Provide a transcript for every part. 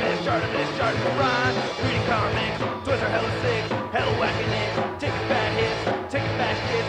ShartimusPrime. Reading comics, toys are hella sick, hella whacking it. Taking bad hits, taking bad shit.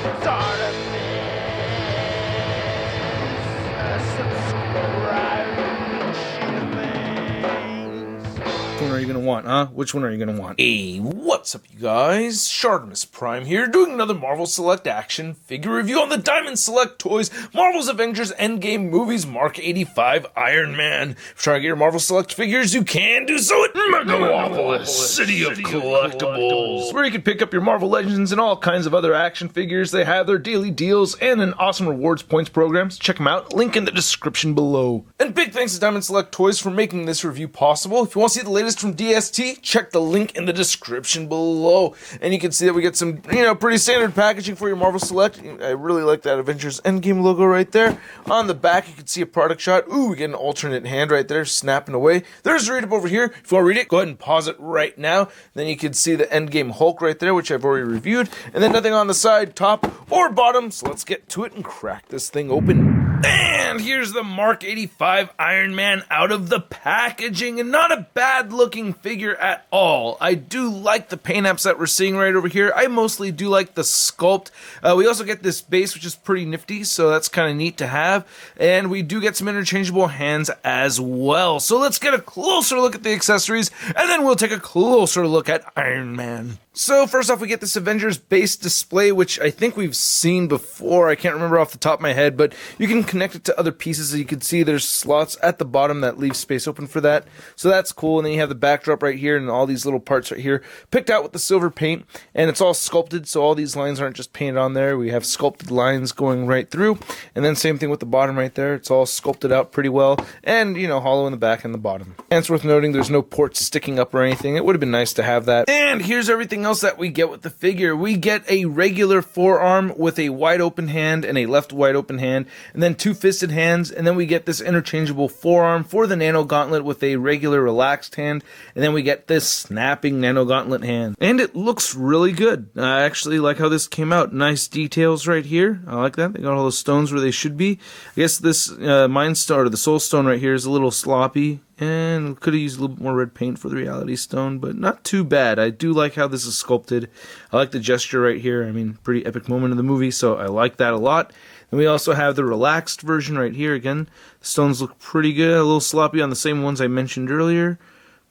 Which one are you going to want, huh? Which one are you going to want? Hey, what's up, you guys? ShartimusPrime here, doing another Marvel Select action figure review on the Diamond Select Toys Marvel's Avengers Endgame Movies Mark 85 Iron Man. If you're trying to get your Marvel Select figures, you can do so at Megalopolis, City of Collectibles, where you can pick up your Marvel Legends and all kinds of other action figures. They have their daily deals and an awesome rewards points programs. Check them out, link in the description below. And big thanks to Diamond Select Toys for making this review possible. If you want to see the latest from DST, check the link in the description below. And you can see that we get some, pretty standard packaging for your Marvel Select. I really like that Avengers Endgame logo right there. On the back, you can see a product shot. Ooh, we get an alternate hand right there, snapping away. There's a read-up over here. If you want to read it, go ahead and pause it right now. Then you can see the Endgame Hulk right there, which I've already reviewed. And then nothing on the side, top, or bottom. So let's get to it and crack this thing open. And here's the Mark 85 Iron Man out of the packaging, and not a bad looking figure at all. I do like the paint apps that we're seeing right over here. I mostly do like the sculpt. We also get this base, which is pretty nifty, so that's kind of neat to have. And we do get some interchangeable hands as well. So let's get a closer look at the accessories, and then we'll take a closer look at Iron Man. So first off, we get this Avengers base display, which I think we've seen before. I can't remember off the top of my head, but you can connect it to other pieces. As you can see, there's slots at the bottom that leave space open for that. So that's cool. And then you have the backdrop right here and all these little parts right here picked out with the silver paint. And it's all sculpted, so all these lines aren't just painted on there. We have sculpted lines going right through. And then same thing with the bottom right there. It's all sculpted out pretty well. And, hollow in the back and the bottom. And it's worth noting there's no ports sticking up or anything. It would have been nice to have that. And here's everything else that we get with the figure. We get a regular forearm with a wide open hand and a left wide open hand, and then two fisted hands, and then we get this interchangeable forearm for the nano gauntlet with a regular relaxed hand, and then we get this snapping nano gauntlet hand. And it looks really good. I actually like how this came out. Nice details right here. I like that. They got all the stones where they should be. I guess this Mind Stone, or the Soul Stone right here, is a little sloppy. And could have used a little bit more red paint for the Reality Stone, but not too bad. I do like how this is sculpted. I like the gesture right here. I mean, pretty epic moment in the movie, so I like that a lot. And we also have the relaxed version right here. Again, the stones look pretty good. A little sloppy on the same ones I mentioned earlier.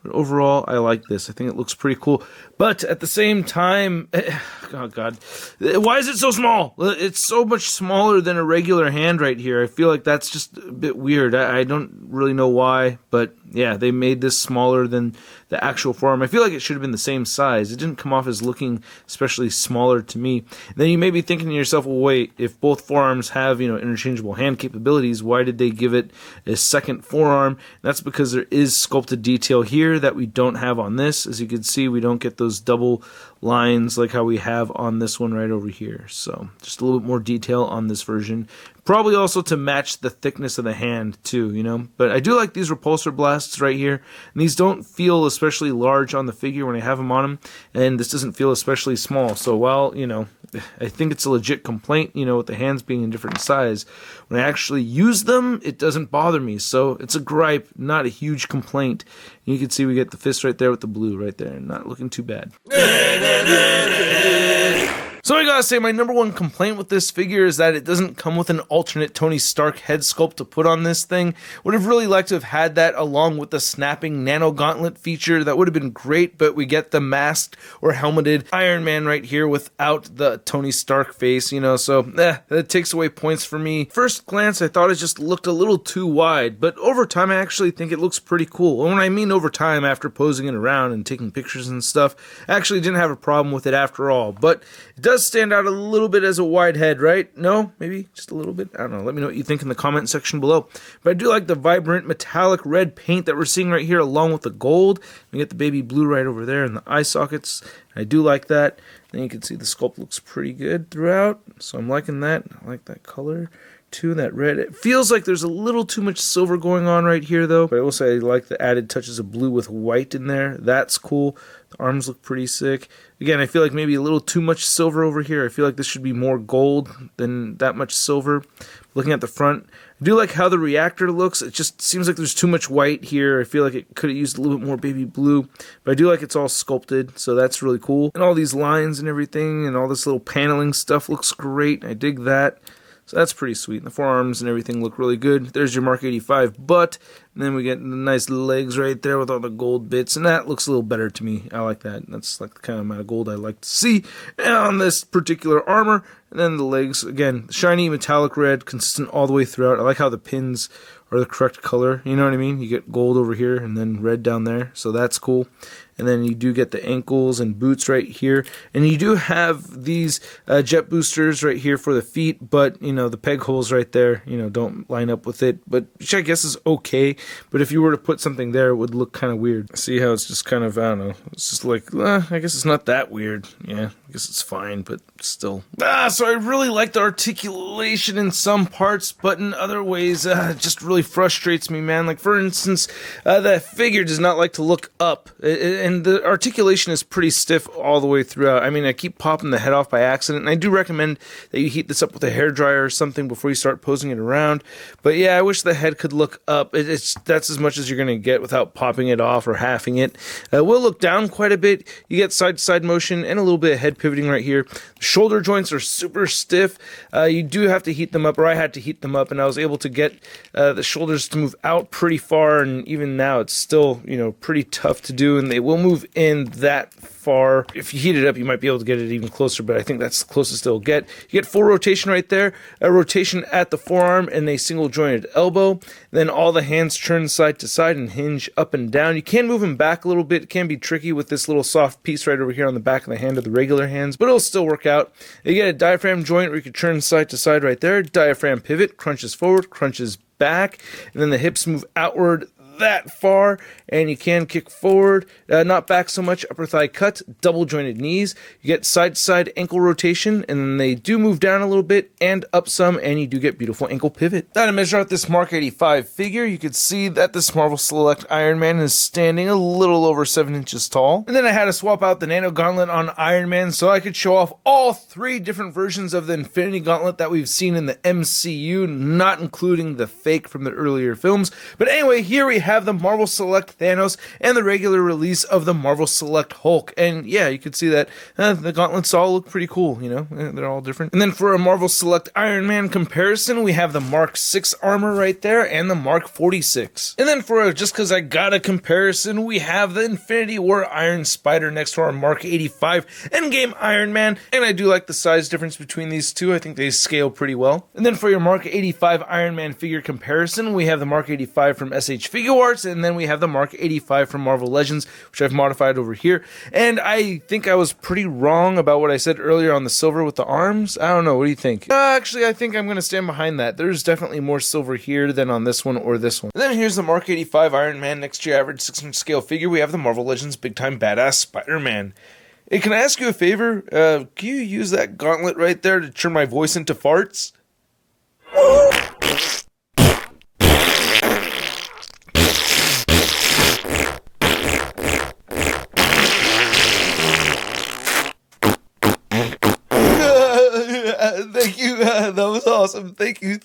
But overall, I like this. I think it looks pretty cool. But at the same time, oh God, why is it so small? It's so much smaller than a regular hand right here. I feel like that's just a bit weird. I don't really know why, but yeah, they made this smaller than the actual forearm. I feel like it should have been the same size. It didn't come off as looking especially smaller to me. And then you may be thinking to yourself, well, wait, if both forearms have, interchangeable hand capabilities, why did they give it a second forearm? And that's because there is sculpted detail here that we don't have on this. As you can see, we don't get those double lines like how we have on this one right over here. So just a little bit more detail on this version. Probably also to match the thickness of the hand too, But I do like these repulsor blasts right here. And these don't feel especially large on the figure when I have them on them. And this doesn't feel especially small. So while, I think it's a legit complaint, with the hands being in different size, when I actually use them, it doesn't bother me. So it's a gripe, not a huge complaint. And you can see we get the fist right there with the blue right there. Not looking too bad. So I gotta say, my number one complaint with this figure is that it doesn't come with an alternate Tony Stark head sculpt to put on this thing. Would have really liked to have had that along with the snapping nano gauntlet feature. That would have been great, but we get the masked or helmeted Iron Man right here without the Tony Stark face, so that takes away points for me. First glance, I thought it just looked a little too wide, but over time, I actually think it looks pretty cool. And when I mean over time, after posing it around and taking pictures and stuff, I actually didn't have a problem with it after all, but it does stand out a little bit as a wide head, right? No? Maybe just a little bit? I don't know. Let me know what you think in the comment section below. But I do like the vibrant metallic red paint that we're seeing right here along with the gold. We get the baby blue right over there in the eye sockets. I do like that. Then you can see the sculpt looks pretty good throughout. So I'm liking that. I like that color. too, that red. It feels like there's a little too much silver going on right here, though. But I will say I like the added touches of blue with white in there. That's cool. The arms look pretty sick. Again, I feel like maybe a little too much silver over here. I feel like this should be more gold than that much silver. Looking at the front, I do like how the reactor looks. It just seems like there's too much white here. I feel like it could have used a little bit more baby blue. But I do like it's all sculpted, so that's really cool. And all these lines and everything and all this little paneling stuff looks great. I dig that. So that's pretty sweet. And the forearms and everything look really good. There's your Mark 85 butt. And then we get the nice legs right there with all the gold bits. And that looks a little better to me. I like that. That's like the kind of amount of gold I like to see on this particular armor. And then the legs, again, shiny metallic red, consistent all the way throughout. I like how the pins are the correct color. You know what I mean? You get gold over here and then red down there. So that's cool. And then you do get the ankles and boots right here. And you do have these jet boosters right here for the feet. But, you know, the peg holes right there, you know, don't line up with it. But which I guess is okay. But if you were to put something there, it would look kind of weird. See how it's just kind of, I don't know. It's just like, I guess it's not that weird. Yeah, I guess it's fine, but still. So I really like the articulation in some parts, but in other ways, it just really frustrates me, man. Like, for instance, that figure does not like to look up. And the articulation is pretty stiff all the way throughout. I mean, I keep popping the head off by accident, and I do recommend that you heat this up with a hairdryer or something before you start posing it around. But yeah, I wish the head could look up. That's as much as you're going to get without popping it off or halving it. We'll look down quite a bit. You get side-to-side motion and a little bit of head pivoting right here. The shoulder joints are super stiff. You do have to heat them up, or I had to heat them up, and I was able to get the shoulders to move out pretty far, and even now it's still, you know, pretty tough to do, and they will move in that far. If you heat it up, you might be able to get it even closer, but I think that's the closest it'll get. You get full rotation right there, a rotation at the forearm, and a single jointed elbow. Then all the hands turn side to side and hinge up and down. You can move them back a little bit. It can be tricky with this little soft piece right over here on the back of the hand of the regular hands, but it'll still work out. You get a diaphragm joint where you can turn side to side right there. Diaphragm pivot, crunches forward, crunches back, and then the hips move outward that far, and you can kick forward, not back so much. Upper thigh cut, double jointed knees. You get side to side ankle rotation, and then they do move down a little bit and up some, and you do get beautiful ankle pivot. Now to measure out this Mark 85 figure, you can see that this Marvel Select Iron Man is standing a little over 7 inches tall. And then I had to swap out the Nano Gauntlet on Iron Man so I could show off all 3 different versions of the Infinity Gauntlet that we've seen in the MCU, not including the fake from the earlier films. But anyway, here we have the Marvel Select Thanos and the regular release of the Marvel Select Hulk. And yeah, you could see that the gauntlets all look pretty cool, you know, they're all different. And then for a Marvel Select Iron Man comparison, we have the Mark 6 armor right there and the Mark 46. And then for just because I got a comparison, we have the Infinity War Iron Spider next to our Mark 85 Endgame Iron Man. And I do like the size difference between these two. I think they scale pretty well. And then for your Mark 85 Iron Man figure comparison, we have the Mark 85 from SH Figure Arts, and then we have the Mark 85 from Marvel Legends, which I've modified over here. And I think I was pretty wrong about what I said earlier on the silver with the arms. I don't know, what do you think? Actually, I think I'm going to stand behind that. There's definitely more silver here than on this one or this one. And then here's the Mark 85 Iron Man next to your average 6-inch scale figure. We have the Marvel Legends Big Time Badass Spider-Man. Hey, can I ask you a favor? Can you use that gauntlet right there to turn my voice into farts? Thank you, that was awesome. Thank you.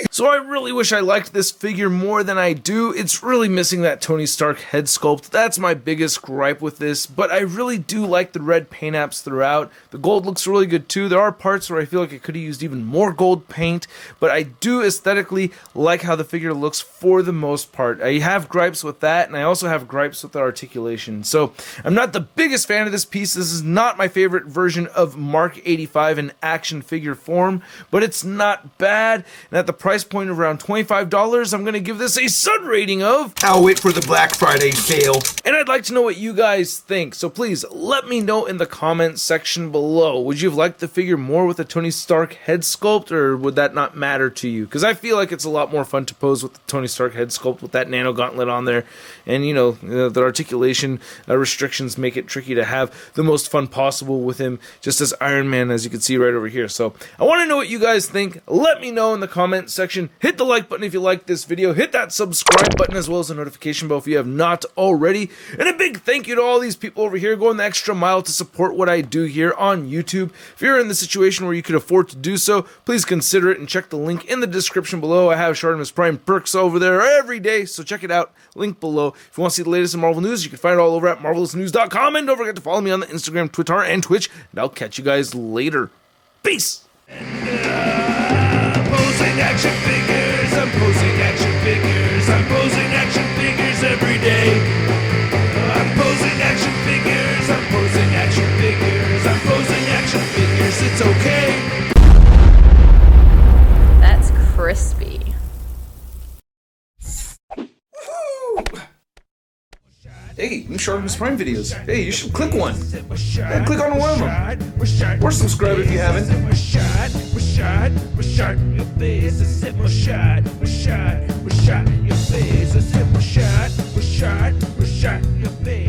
So I really wish I liked this figure more than I do. It's really missing that Tony Stark head sculpt. That's my biggest gripe with this, but I really do like the red paint apps throughout. The gold looks really good too. There are parts where I feel like it could have used even more gold paint, but I do aesthetically like how the figure looks for the most part. I have gripes with that, and I also have gripes with the articulation. So I'm not the biggest fan of this piece. This is not my favorite version of Mark 85 in action figure form, but it's not bad. And at the price point of around $25, I'm going to give this a Sun rating of... I'll wait for the Black Friday sale. And I'd like to know what you guys think, so please let me know in the comments section below. Would you have liked the figure more with a Tony Stark head sculpt, or would that not matter to you? Because I feel like it's a lot more fun to pose with the Tony Stark head sculpt with that nano gauntlet on there. And, you know, the articulation restrictions make it tricky to have the most fun possible with him, just as Iron Man, as you can see right over here. So I want to know what you guys think. Let me know in the comment section. Hit the like button if you like this video. Hit that subscribe button as well as the notification bell if you have not already. And a big thank you to all these people over here going the extra mile to support what I do here on YouTube. If you're in the situation where you could afford to do so, please consider it and check the link in the description below. I have ShartimusPrime perks over there every day, so check it out. Link below. If you want to see the latest in Marvel news, you can find it all over at marvelousnews.com. And don't forget to follow me on the Instagram, Twitter, and Twitch. And I'll catch you guys later. Peace! Posing action figures, I'm posing action figures, I'm posing action figures every day. I'm posing action figures, I'm posing action figures, I'm posing action figures, it's okay. That's crispy. Hey, new ShartimusPrime videos. Hey, you should click one. Yeah, click on one of them. Or subscribe if you haven't. We're shot in your face, we're shot in your face, we're shot in your face.